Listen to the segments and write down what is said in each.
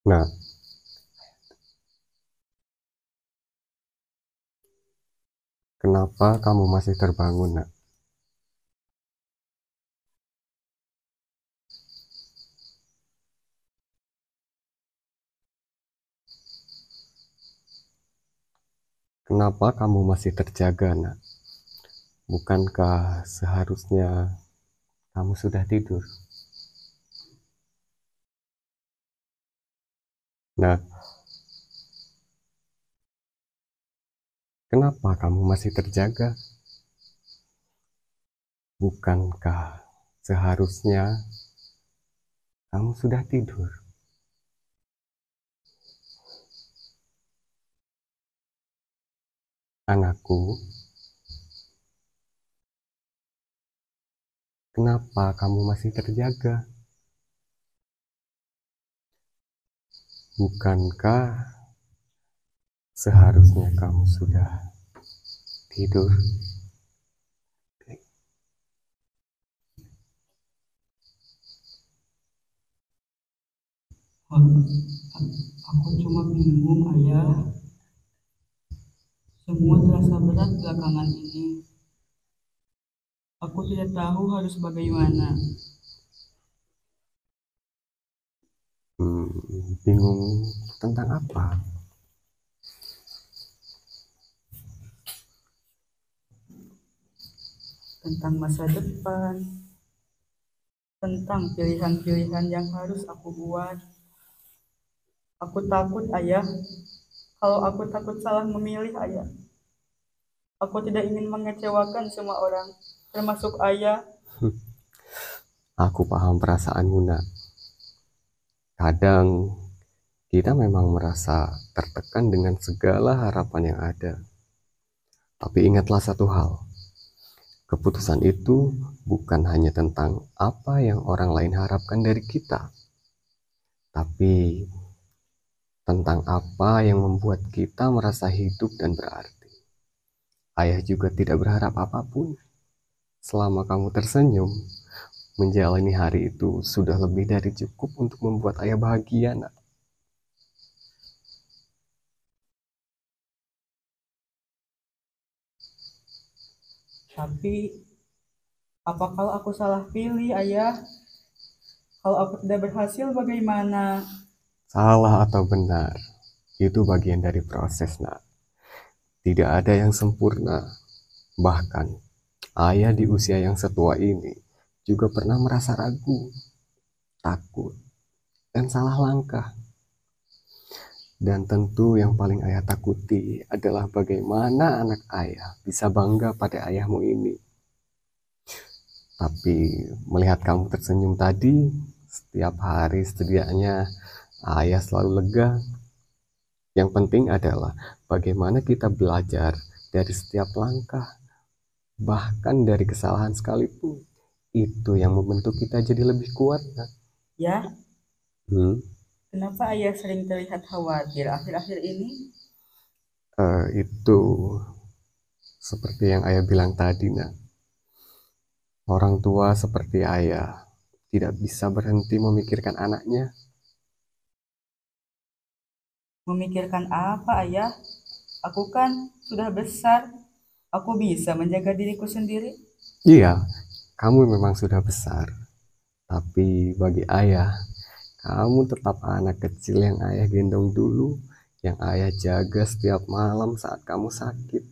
Nah, kenapa kamu masih terbangun, nak? Kenapa kamu masih terjaga, nak? Bukankah seharusnya kamu sudah tidur? Nah, kenapa kamu masih terjaga? Bukankah seharusnya kamu sudah tidur? Anakku, kenapa kamu masih terjaga? Bukankah seharusnya kamu sudah tidur? Aku cuma bingung, Ayah. Semua terasa berat belakangan ini. Aku tidak tahu harus bagaimana. Bingung tentang apa? Tentang masa depan, tentang pilihan-pilihan yang harus aku buat. Aku takut, Ayah. Kalau aku takut salah memilih, Ayah. Aku tidak ingin mengecewakan semua orang, termasuk Ayah. Aku paham perasaanmu, nak. Kadang kita memang merasa tertekan dengan segala harapan yang ada. Tapi ingatlah satu hal, keputusan itu bukan hanya tentang apa yang orang lain harapkan dari kita, tapi tentang apa yang membuat kita merasa hidup dan berarti. Ayah juga tidak berharap apapun. Selama kamu tersenyum, menjalani hari itu sudah lebih dari cukup untuk membuat ayah bahagia, nak. Tapi, apa kalau aku salah pilih, Ayah? Kalau aku tidak berhasil, bagaimana? Salah atau benar, itu bagian dari proses, nak. Tidak ada yang sempurna. Bahkan, ayah di usia yang setua ini juga pernah merasa ragu, takut, dan salah langkah. Dan tentu yang paling ayah takuti adalah bagaimana anak ayah bisa bangga pada ayahmu ini. Tapi melihat kamu tersenyum tadi, setiap hari setidaknya ayah selalu lega. Yang penting adalah bagaimana kita belajar dari setiap langkah, bahkan dari kesalahan sekalipun. Itu yang membentuk kita jadi lebih kuat, nah. Ya, Hmm, kenapa Ayah sering terlihat khawatir akhir-akhir ini? itu seperti yang ayah bilang tadi, nak. Orang tua seperti ayah tidak bisa berhenti memikirkan anaknya. Memikirkan apa, Ayah? Aku kan sudah besar. Aku bisa menjaga diriku sendiri. Iya, kamu memang sudah besar, tapi bagi ayah, kamu tetap anak kecil yang ayah gendong dulu, yang ayah jaga setiap malam saat kamu sakit,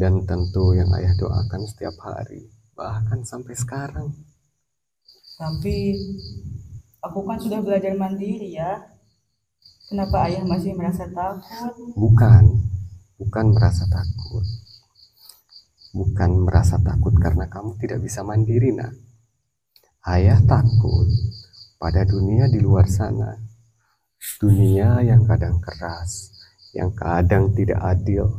dan tentu yang ayah doakan setiap hari, bahkan sampai sekarang. Tapi aku kan sudah belajar mandiri ya. Kenapa Ayah masih merasa takut? Bukan, bukan merasa takut. Bukan merasa takut karena kamu tidak bisa mandiri, nak. Ayah takut pada dunia di luar sana. Dunia yang kadang keras, yang kadang tidak adil.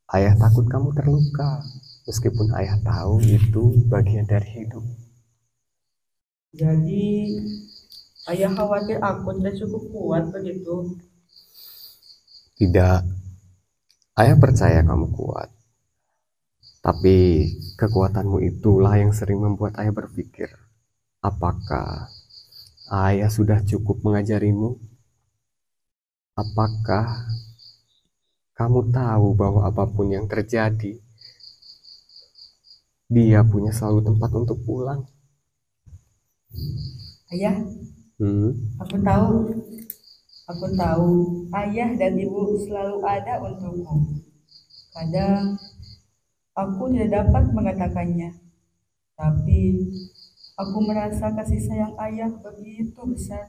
Ayah takut kamu terluka, meskipun ayah tahu itu bagian dari hidup. Jadi Ayah khawatir aku tidak cukup kuat begitu. Tidak, ayah percaya kamu kuat. Tapi kekuatanmu itulah yang sering membuat ayah berpikir, apakah ayah sudah cukup mengajarimu? Apakah kamu tahu bahwa apapun yang terjadi, dia punya selalu tempat untuk pulang? Ayah, aku tahu. Aku tahu ayah dan ibu selalu ada untukku. Kadang aku tidak dapat mengatakannya, tapi aku merasa kasih sayang ayah begitu besar.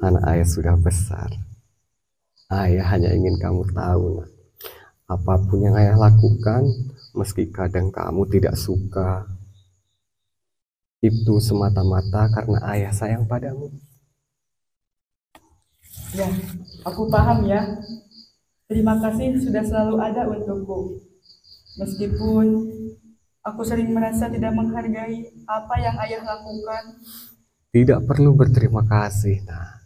Anak ayah sudah besar. Ayah hanya ingin kamu tahu, nak. Apapun yang ayah lakukan, meski kadang kamu tidak suka, itu semata-mata karena ayah sayang padamu. Ya, aku paham ya. Terima kasih sudah selalu ada untukku. Meskipun aku sering merasa tidak menghargai apa yang ayah lakukan. Tidak perlu berterima kasih, nah.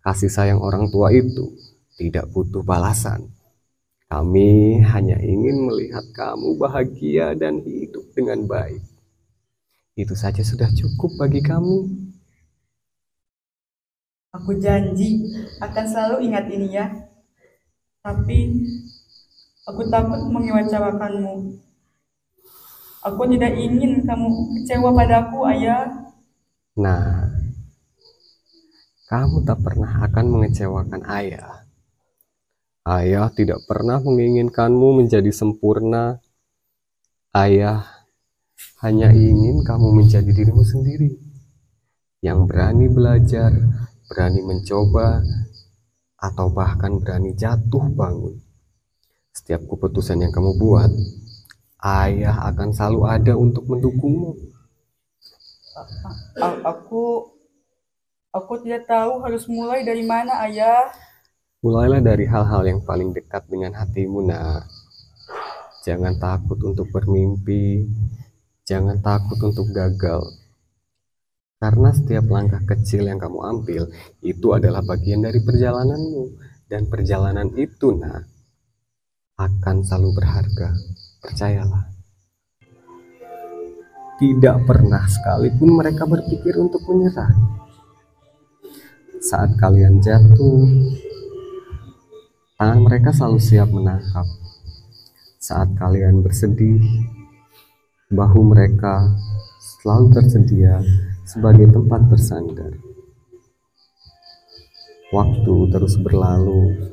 Kasih sayang orang tua itu tidak butuh balasan. Kami hanya ingin melihat kamu bahagia dan hidup dengan baik. Itu saja sudah cukup bagi kami. Aku janji akan selalu ingat ini ya. Tapi aku takut mengecewakanmu. Aku tidak ingin kamu kecewa padaku, ayah. Nah, kamu tak pernah akan mengecewakan ayah. Ayah tidak pernah menginginkanmu menjadi sempurna. Ayah hanya ingin kamu menjadi dirimu sendiri, yang berani belajar, berani mencoba, atau bahkan berani jatuh bangun. Setiap keputusan yang kamu buat, ayah akan selalu ada untuk mendukungmu. Aku tidak tahu harus mulai dari mana, ayah. Mulailah dari hal-hal yang paling dekat dengan hatimu, nak. Jangan takut untuk bermimpi, jangan takut untuk gagal. Karena setiap langkah kecil yang kamu ambil, itu adalah bagian dari perjalananmu. Dan perjalanan itu, nak, akan selalu berharga. Percayalah. Tidak pernah sekalipun mereka berpikir untuk menyerah. Saat kalian jatuh, tangan mereka selalu siap menangkap. Saat kalian bersedih, bahu mereka selalu tersedia sebagai tempat bersandar. Waktu terus berlalu.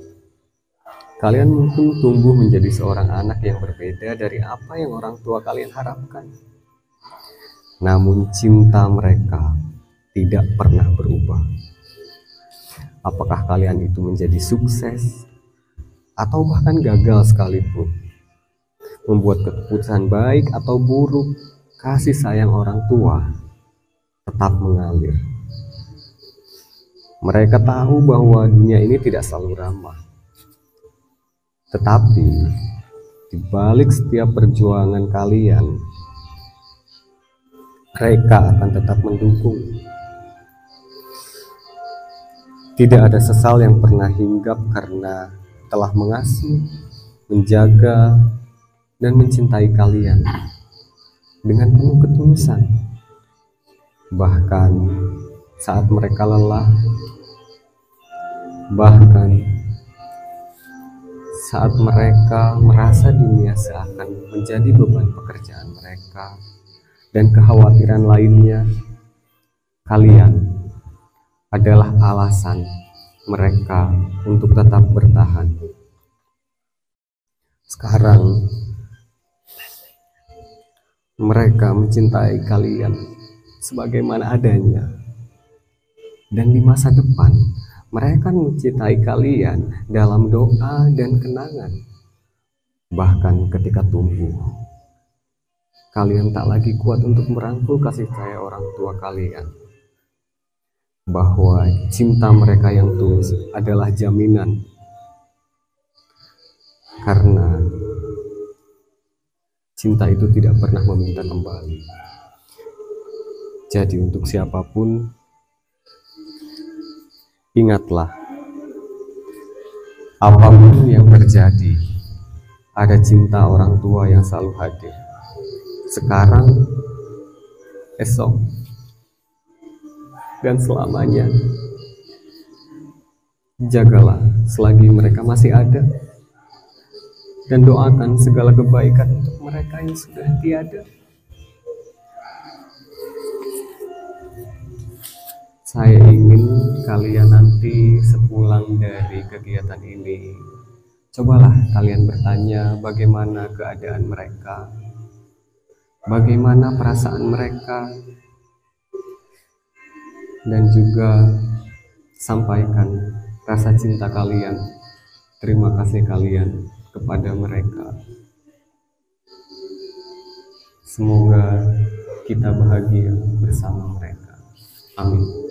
Kalian mungkin tumbuh menjadi seorang anak yang berbeda dari apa yang orang tua kalian harapkan. Namun cinta mereka tidak pernah berubah. Apakah kalian itu menjadi sukses atau bahkan gagal sekalipun, membuat keputusan baik atau buruk, kasih sayang orang tua tetap mengalir. Mereka tahu bahwa dunia ini tidak selalu ramah. Tetapi di balik setiap perjuangan kalian, mereka akan tetap mendukung. Tidak ada sesal yang pernah hinggap karena telah mengasihi, menjaga, dan mencintai kalian dengan penuh ketulusan. Bahkan saat mereka lelah, bahkan saat mereka merasa dunia seakan menjadi beban pekerjaan mereka dan kekhawatiran lainnya, kalian adalah alasan mereka untuk tetap bertahan. Sekarang mereka mencintai kalian sebagaimana adanya, dan di masa depan mereka mencintai kalian dalam doa dan kenangan. Bahkan ketika tumbuh, kalian tak lagi kuat untuk merangkul kasih sayang orang tua kalian, bahwa cinta mereka yang tulus adalah jaminan. Karena cinta itu tidak pernah meminta kembali. Jadi untuk siapapun, ingatlah, apapun yang terjadi, ada cinta orang tua yang selalu hadir. Sekarang, esok, dan selamanya. Jagalah selagi mereka masih ada, dan doakan segala kebaikan untuk mereka yang sudah tiada. Saya ingin kalian nanti sepulang dari kegiatan ini, cobalah kalian bertanya bagaimana keadaan mereka, bagaimana perasaan mereka, dan juga sampaikan rasa cinta kalian, terima kasih kalian kepada mereka. Semoga kita bahagia bersama mereka. Amin.